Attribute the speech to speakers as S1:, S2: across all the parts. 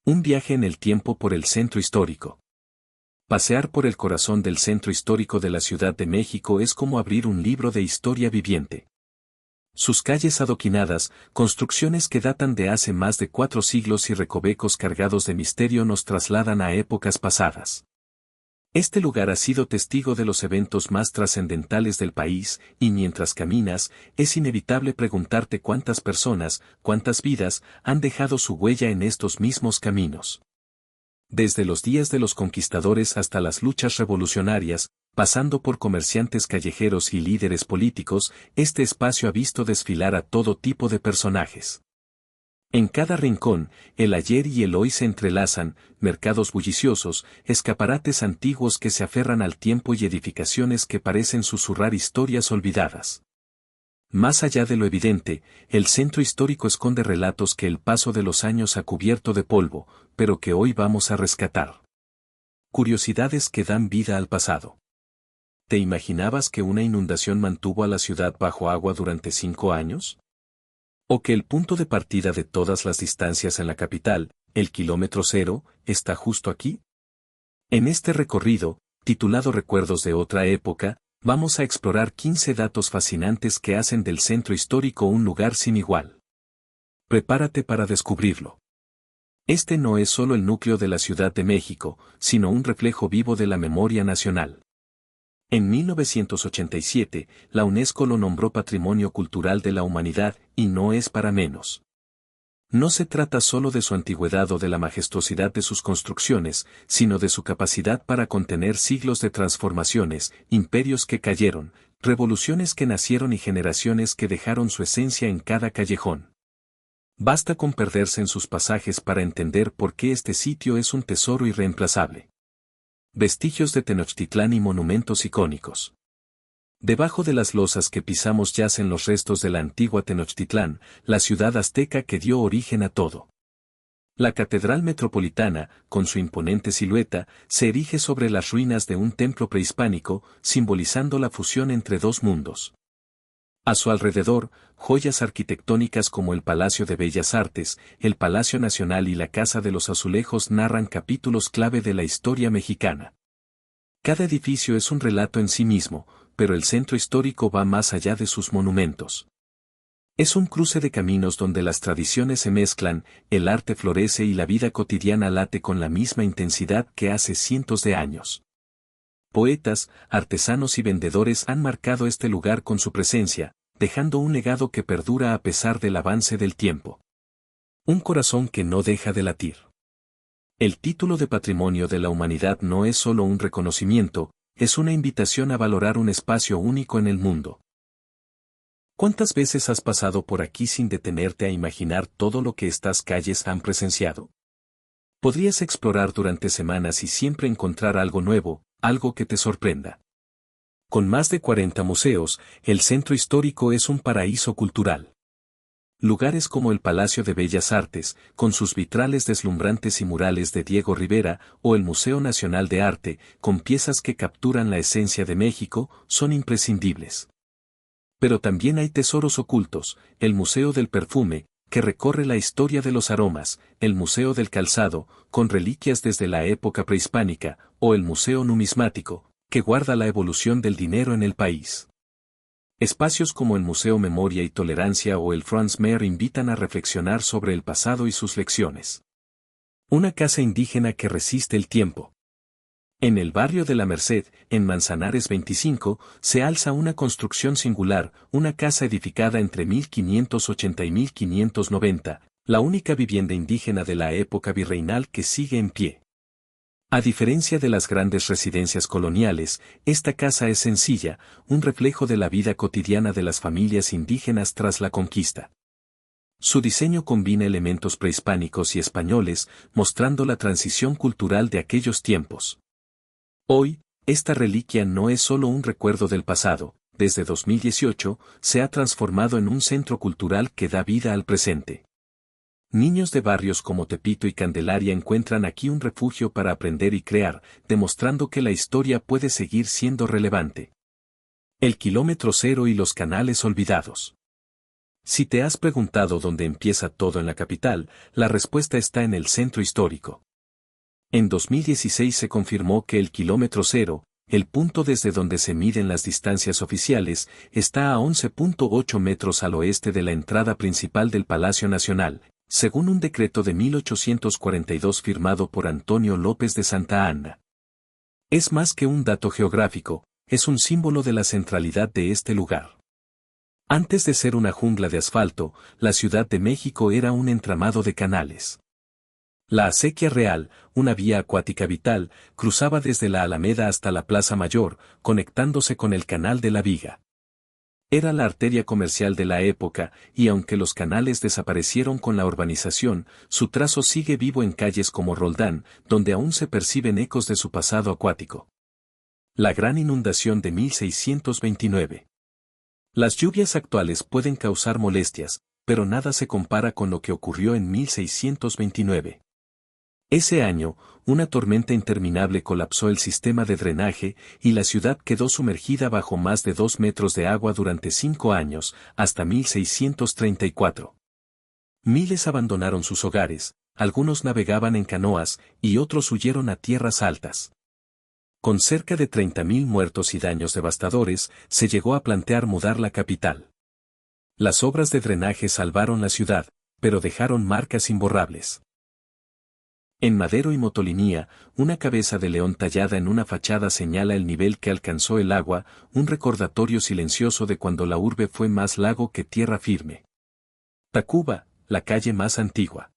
S1: Un viaje en el tiempo por el centro histórico. Pasear por el corazón del centro histórico de la Ciudad de México es como abrir un libro de historia viviente. Sus calles adoquinadas, construcciones que datan de hace más de 4 siglos y recovecos cargados de misterio nos trasladan a épocas pasadas. Este lugar ha sido testigo de los eventos más trascendentales del país, y mientras caminas, es inevitable preguntarte cuántas personas, cuántas vidas, han dejado su huella en estos mismos caminos. Desde los días de los conquistadores hasta las luchas revolucionarias, pasando por comerciantes callejeros y líderes políticos, este espacio ha visto desfilar a todo tipo de personajes. En cada rincón, el ayer y el hoy se entrelazan, mercados bulliciosos, escaparates antiguos que se aferran al tiempo y edificaciones que parecen susurrar historias olvidadas. Más allá de lo evidente, el centro histórico esconde relatos que el paso de los años ha cubierto de polvo, pero que hoy vamos a rescatar. Curiosidades que dan vida al pasado. ¿Te imaginabas que una inundación mantuvo a la ciudad bajo agua durante 5 años? ¿O que el punto de partida de todas las distancias en la capital, el kilómetro cero, está justo aquí? En este recorrido, titulado Recuerdos de otra época, vamos a explorar 15 datos fascinantes que hacen del centro histórico un lugar sin igual. Prepárate para descubrirlo. Este no es solo el núcleo de la Ciudad de México, sino un reflejo vivo de la memoria nacional. En 1987, la UNESCO lo nombró Patrimonio Cultural de la Humanidad, y no es para menos. No se trata solo de su antigüedad o de la majestuosidad de sus construcciones, sino de su capacidad para contener siglos de transformaciones, imperios que cayeron, revoluciones que nacieron y generaciones que dejaron su esencia en cada callejón. Basta con perderse en sus pasajes para entender por qué este sitio es un tesoro irreemplazable. Vestigios de Tenochtitlán y monumentos icónicos. Debajo de las losas que pisamos yacen los restos de la antigua Tenochtitlán, la ciudad azteca que dio origen a todo. La Catedral Metropolitana, con su imponente silueta, se erige sobre las ruinas de un templo prehispánico, simbolizando la fusión entre dos mundos. A su alrededor, joyas arquitectónicas como el Palacio de Bellas Artes, el Palacio Nacional y la Casa de los Azulejos narran capítulos clave de la historia mexicana. Cada edificio es un relato en sí mismo, pero el centro histórico va más allá de sus monumentos. Es un cruce de caminos donde las tradiciones se mezclan, el arte florece y la vida cotidiana late con la misma intensidad que hace cientos de años. Poetas, artesanos y vendedores han marcado este lugar con su presencia, dejando un legado que perdura a pesar del avance del tiempo. Un corazón que no deja de latir. El título de Patrimonio de la Humanidad no es solo un reconocimiento, es una invitación a valorar un espacio único en el mundo. ¿Cuántas veces has pasado por aquí sin detenerte a imaginar todo lo que estas calles han presenciado? Podrías explorar durante semanas y siempre encontrar algo nuevo, algo que te sorprenda. Con más de 40 museos, el centro histórico es un paraíso cultural. Lugares como el Palacio de Bellas Artes, con sus vitrales deslumbrantes y murales de Diego Rivera, o el Museo Nacional de Arte, con piezas que capturan la esencia de México, son imprescindibles. Pero también hay tesoros ocultos, el Museo del Perfume, que recorre la historia de los aromas, el Museo del Calzado, con reliquias desde la época prehispánica, o el Museo Numismático, que guarda la evolución del dinero en el país. Espacios como el Museo Memoria y Tolerancia o el Franz Mayer invitan a reflexionar sobre el pasado y sus lecciones. Una casa indígena que resiste el tiempo. En el barrio de La Merced, en Manzanares 25, se alza una construcción singular, una casa edificada entre 1580 y 1590, la única vivienda indígena de la época virreinal que sigue en pie. A diferencia de las grandes residencias coloniales, esta casa es sencilla, un reflejo de la vida cotidiana de las familias indígenas tras la conquista. Su diseño combina elementos prehispánicos y españoles, mostrando la transición cultural de aquellos tiempos. Hoy, esta reliquia no es solo un recuerdo del pasado, desde 2018, se ha transformado en un centro cultural que da vida al presente. Niños de barrios como Tepito y Candelaria encuentran aquí un refugio para aprender y crear, demostrando que la historia puede seguir siendo relevante. El kilómetro cero y los canales olvidados. Si te has preguntado dónde empieza todo en la capital, la respuesta está en el centro histórico. En 2016 se confirmó que el kilómetro cero, el punto desde donde se miden las distancias oficiales, está a 11.8 metros al oeste de la entrada principal del Palacio Nacional, según un decreto de 1842 firmado por Antonio López de Santa Anna. Es más que un dato geográfico, es un símbolo de la centralidad de este lugar. Antes de ser una jungla de asfalto, la Ciudad de México era un entramado de canales. La Acequia Real, una vía acuática vital, cruzaba desde la Alameda hasta la Plaza Mayor, conectándose con el Canal de la Viga. Era la arteria comercial de la época, y aunque los canales desaparecieron con la urbanización, su trazo sigue vivo en calles como Roldán, donde aún se perciben ecos de su pasado acuático. La gran inundación de 1629. Las lluvias actuales pueden causar molestias, pero nada se compara con lo que ocurrió en 1629. Ese año, una tormenta interminable colapsó el sistema de drenaje y la ciudad quedó sumergida bajo más de 2 metros de agua durante 5 años, hasta 1634. Miles abandonaron sus hogares, algunos navegaban en canoas y otros huyeron a tierras altas. Con cerca de 30.000 muertos y daños devastadores, se llegó a plantear mudar la capital. Las obras de drenaje salvaron la ciudad, pero dejaron marcas imborrables. En Madero y Motolinía, una cabeza de león tallada en una fachada señala el nivel que alcanzó el agua, un recordatorio silencioso de cuando la urbe fue más lago que tierra firme. Tacuba, la calle más antigua.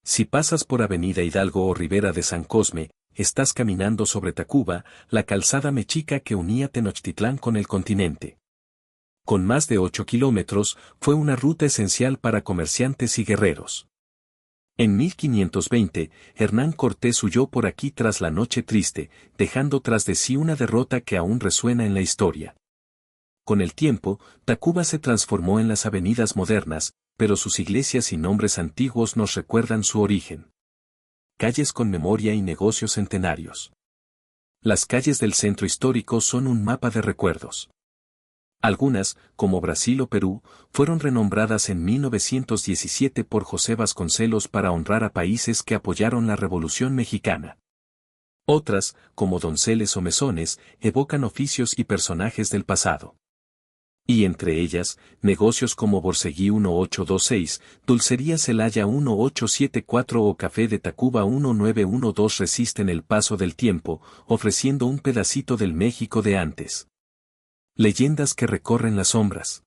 S1: Si pasas por Avenida Hidalgo o Ribera de San Cosme, estás caminando sobre Tacuba, la calzada mexica que unía Tenochtitlán con el continente. Con más de 8 kilómetros, fue una ruta esencial para comerciantes y guerreros. En 1520, Hernán Cortés huyó por aquí tras la Noche Triste, dejando tras de sí una derrota que aún resuena en la historia. Con el tiempo, Tacuba se transformó en las avenidas modernas, pero sus iglesias y nombres antiguos nos recuerdan su origen. Calles con memoria y negocios centenarios. Las calles del centro histórico son un mapa de recuerdos. Algunas, como Brasil o Perú, fueron renombradas en 1917 por José Vasconcelos para honrar a países que apoyaron la Revolución Mexicana. Otras, como Donceles o Mesones, evocan oficios y personajes del pasado. Y entre ellas, negocios como Borseguí 1826, Dulcería Celaya 1874 o Café de Tacuba 1912 resisten el paso del tiempo, ofreciendo un pedacito del México de antes. Leyendas que recorren las sombras.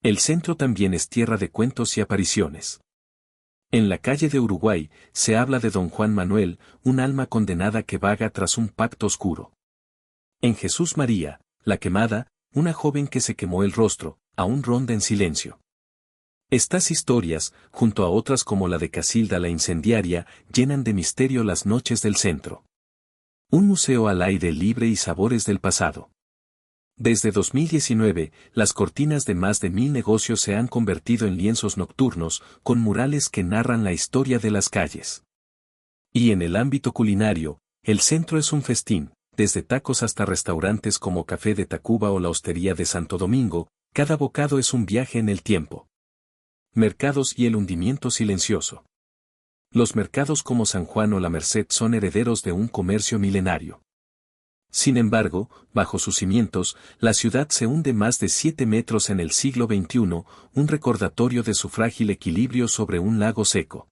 S1: El centro también es tierra de cuentos y apariciones. En la calle de Uruguay, se habla de don Juan Manuel, un alma condenada que vaga tras un pacto oscuro. En Jesús María, la Quemada, una joven que se quemó el rostro, aún ronda en silencio. Estas historias, junto a otras como la de Casilda la Incendiaria, llenan de misterio las noches del centro. Un museo al aire libre y sabores del pasado. Desde 2019, las cortinas de más de 1000 negocios se han convertido en lienzos nocturnos, con murales que narran la historia de las calles. Y en el ámbito culinario, el centro es un festín. Desde tacos hasta restaurantes como Café de Tacuba o la Hostería de Santo Domingo, cada bocado es un viaje en el tiempo. Mercados y el hundimiento silencioso. Los mercados como San Juan o La Merced son herederos de un comercio milenario. Sin embargo, bajo sus cimientos, la ciudad se hunde más de 7 metros en el siglo XXI, un recordatorio de su frágil equilibrio sobre un lago seco.